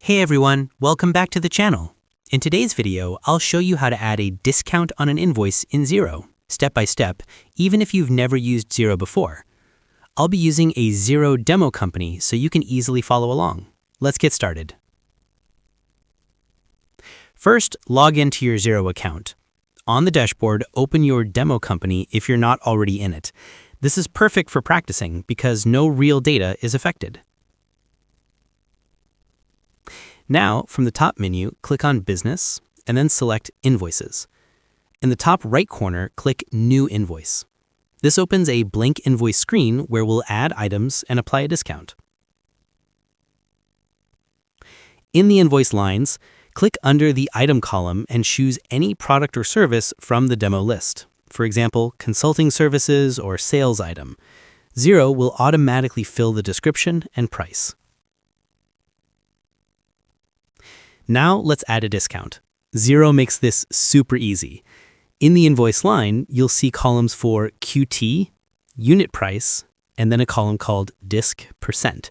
Hey everyone, welcome back to the channel. In today's video, I'll show you how to add a discount on an invoice in Xero, step by step, even if you've never used Xero before. I'll be using a Xero demo company so you can easily follow along. Let's get started. First, log into your Xero account. On the dashboard, open your demo company if you're not already in it. This is perfect for practicing because no real data is affected. Now, from the top menu, click on Business, and then select Invoices. In the top right corner, click New Invoice. This opens a blank invoice screen where we'll add items and apply a discount. In the invoice lines, click under the Item column and choose any product or service from the demo list. For example, consulting services or sales item. Xero will automatically fill the description and price. Now let's add a discount. Xero makes this super easy. In the invoice line, you'll see columns for QT, unit price, and then a column called disc percent.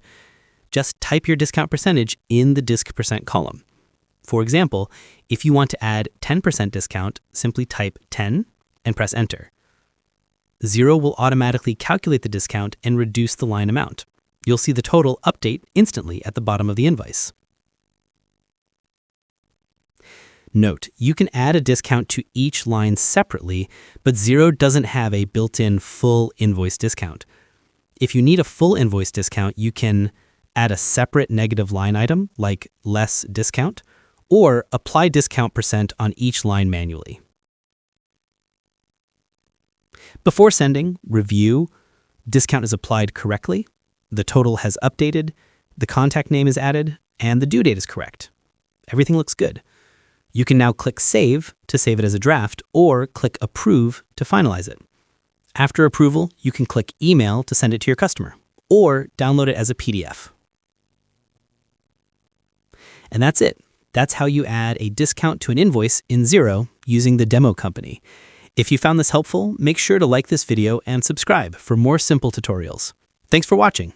Just type your discount percentage in the disc percent column. For example, if you want to add 10% discount, simply type 10 and press enter. Xero will automatically calculate the discount and reduce the line amount. You'll see the total update instantly at the bottom of the invoice. Note, you can add a discount to each line separately, but Xero doesn't have a built-in full invoice discount. If you need a full invoice discount, you can add a separate negative line item, like less discount, or apply discount percent on each line manually. Before sending, review, discount is applied correctly, the total has updated, the contact name is added, and the due date is correct. Everything looks good. You can now click Save to save it as a draft or click Approve to finalize it. After approval, you can click Email to send it to your customer or download it as a PDF. And that's it. That's how you add a discount to an invoice in Xero using the demo company. If you found this helpful, make sure to like this video and subscribe for more simple tutorials. Thanks for watching.